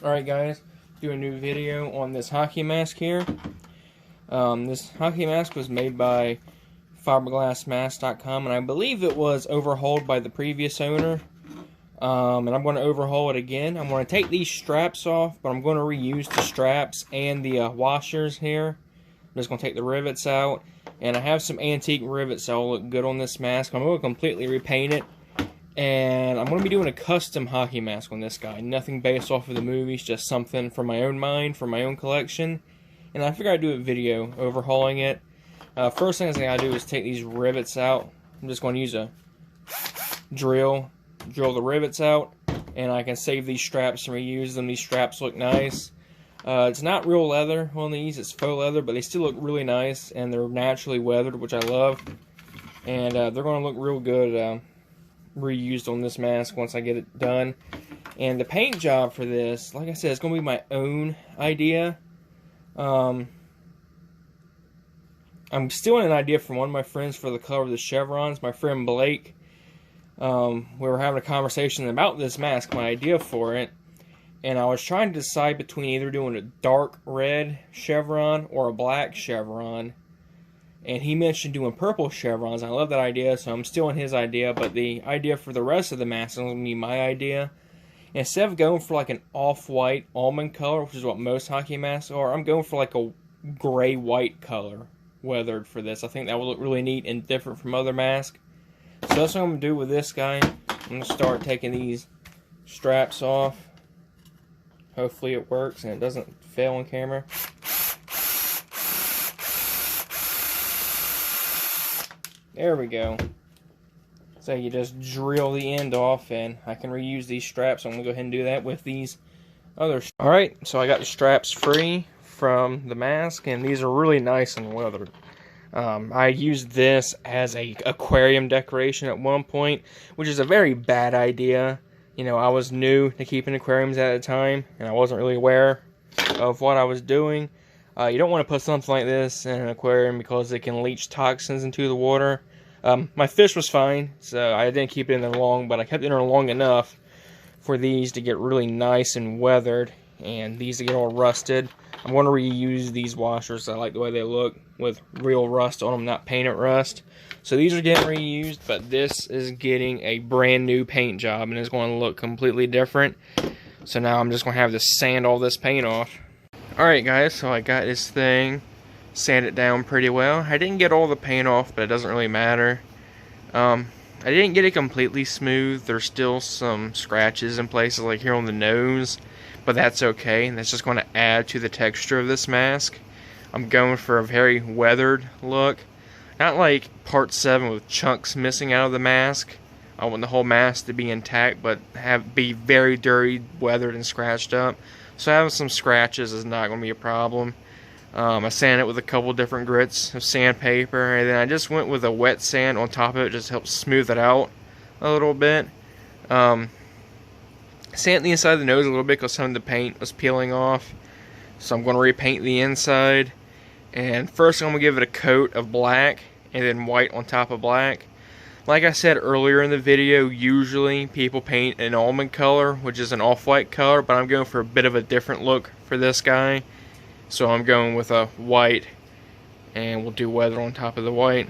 Alright guys, do a new video on this hockey mask here. This hockey mask was made by fiberglassmask.com, and I believe it was overhauled by the previous owner. And I'm going to overhaul it again. I'm going to take these straps off, but I'm going to reuse the straps and the washers here. I'm just going to take the rivets out, and I have some antique rivets that will look good on this mask. I'm going to completely repaint it. And I'm going to be doing a custom hockey mask on this guy. Nothing based off of the movies, just something from my own mind, from my own collection. And I figured I'd do a video overhauling it. First thing I gotta do is take these rivets out. I'm just going to use a drill the rivets out. And I can save these straps and reuse them. These straps look nice. It's not real leather on these, it's faux leather, but they still look really nice. And they're naturally weathered, which I love. And they're going to look real good reused on this mask once I get it done. And the paint job for this, like I said, it's going to be my own idea. I'm stealing an idea from one of my friends for the color of the chevrons. My friend Blake, we were having a conversation about this mask, my idea for it, and I was trying to decide between either doing a dark red chevron or a black chevron. And he mentioned doing purple chevrons. I love that idea, so I'm stealing his idea. But the idea for the rest of the mask is going to be my idea. And instead of going for like an off-white almond color, which is what most hockey masks are, I'm going for like a gray-white color weathered for this. I think that would look really neat and different from other masks. So that's what I'm going to do with this guy. I'm going to start taking these straps off. Hopefully it works and it doesn't fail on camera. There we go. So you just drill the end off, and I can reuse these straps. So I'm going to go ahead and do that with these other straps. Alright, so I got the straps free from the mask, and these are really nice and weathered. I used this as a aquarium decoration at one point, which is a very bad idea. You know, I was new to keeping aquariums at the time, and I wasn't really aware of what I was doing. You don't want to put something like this in an aquarium because it can leach toxins into the water. My fish was fine, so I didn't keep it in there long, but I kept it in there long enough for these to get really nice and weathered, and these to get all rusted. I'm going to reuse these washers. I like the way they look with real rust on them, not painted rust. So these are getting reused, but this is getting a brand new paint job, and it's going to look completely different. So now I'm just going to have to sand all this paint off. Alright guys, so I got this thing sanded down pretty well. I didn't get all the paint off, but it doesn't really matter. I didn't get it completely smooth. There's still some scratches in places like here on the nose, but that's okay. That's just going to add to the texture of this mask. I'm going for a very weathered look. Not like part 7 with chunks missing out of the mask. I want the whole mask to be intact, but be very dirty, weathered, and scratched up. So having some scratches is not going to be a problem. I sanded it with a couple different grits of sandpaper, and then I just went with a wet sand on top of it, just helps smooth it out a little bit. Sanded the inside of the nose a little bit because some of the paint was peeling off. So I'm going to repaint the inside. And first I'm going to give it a coat of black and then white on top of black. Like I said earlier in the video, usually people paint an almond color, which is an off-white color, but I'm going for a bit of a different look for this guy. So I'm going with a white, and we'll do weather on top of the white.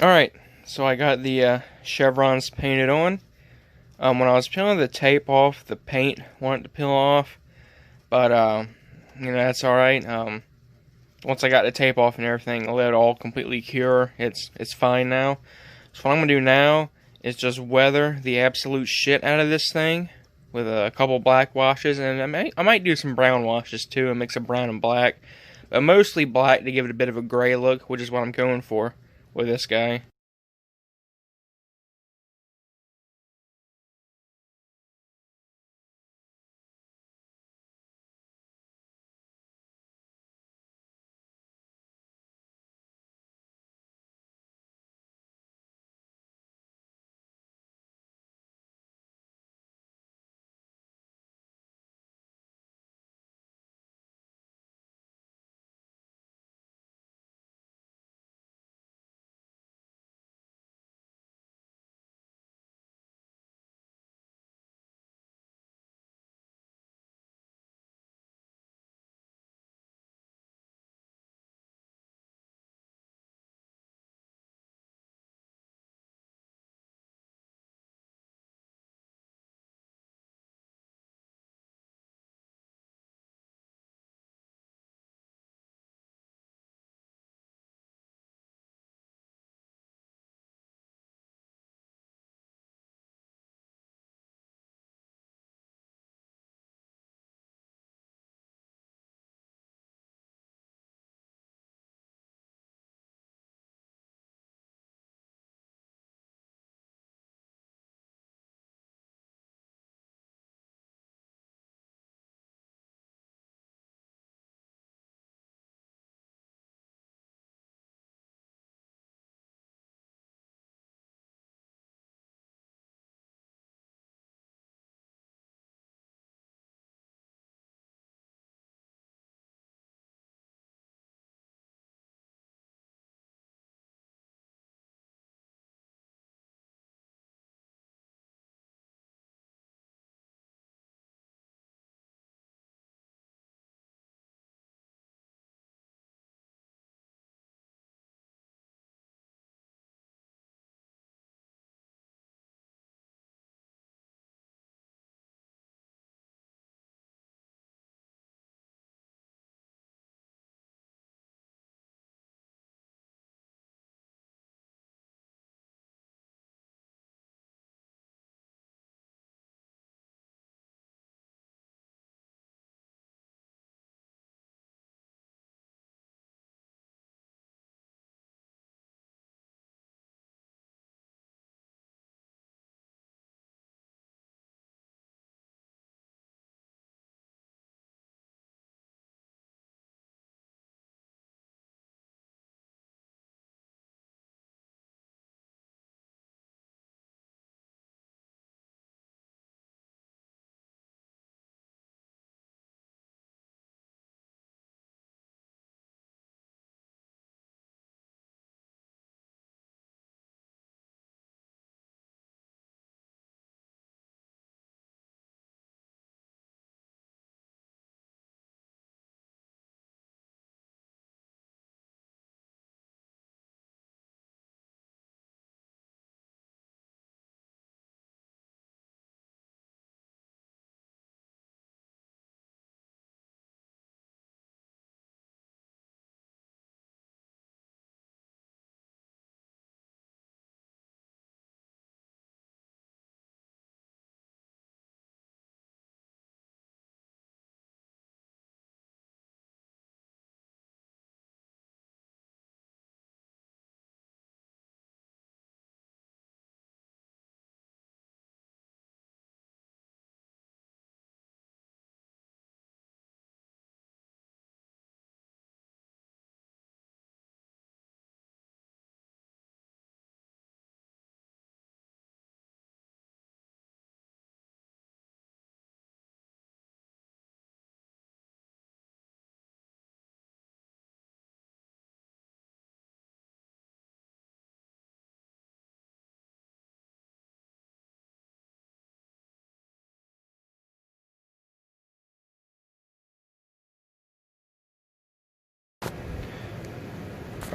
Alright, so I got the chevrons painted on. When I was peeling the tape off, the paint wanted to peel off, but you know, that's alright. Once I got the tape off and everything, I let it all completely cure. It's fine now. So what I'm gonna do now is just weather the absolute shit out of this thing with a couple black washes, and I might do some brown washes too, and mix of brown and black, but mostly black to give it a bit of a gray look, which is what I'm going for with this guy.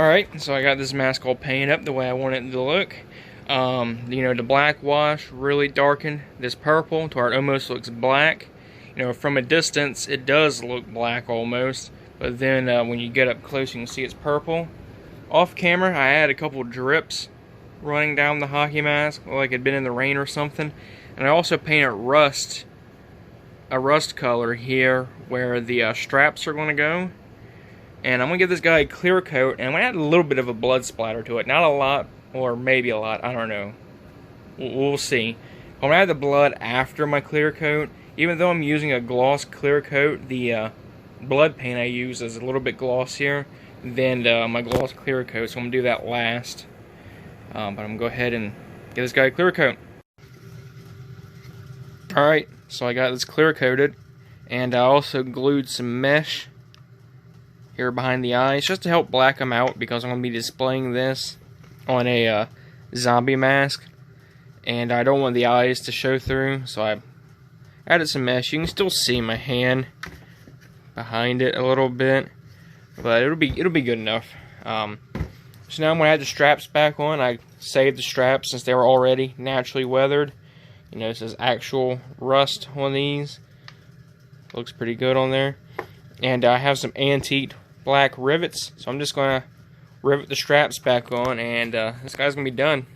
Alright, so I got this mask all painted up the way I want it to look. You know, the black wash really darkened this purple to where it almost looks black. You know, from a distance it does look black almost, but then when you get up close you can see it's purple. Off camera I had a couple drips running down the hockey mask, like it'd been in the rain or something. And I also painted a rust color here where the straps are going to go. And I'm going to give this guy a clear coat, and I'm going to add a little bit of a blood splatter to it. Not a lot, or maybe a lot, I don't know. We'll see. I'm going to add the blood after my clear coat. Even though I'm using a gloss clear coat, the blood paint I use is a little bit glossier than my gloss clear coat, so I'm going to do that last. But I'm going to go ahead and give this guy a clear coat. Alright, so I got this clear coated, and I also glued some mesh here behind the eyes just to help black them out, because I'm going to be displaying this on a zombie mask and I don't want the eyes to show through, so I added some mesh. You can still see my hand behind it a little bit, but it'll be good enough. So now I'm going to add the straps back on. I saved the straps since they were already naturally weathered. You know, this is actual rust on these. Looks pretty good on there. And I have some antique black rivets, so I'm just going to rivet the straps back on, and this guy's going to be done.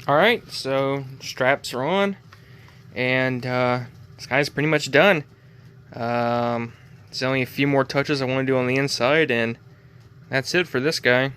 Alright, so straps are on, and this guy's pretty much done. There's only a few more touches I want to do on the inside, and that's it for this guy.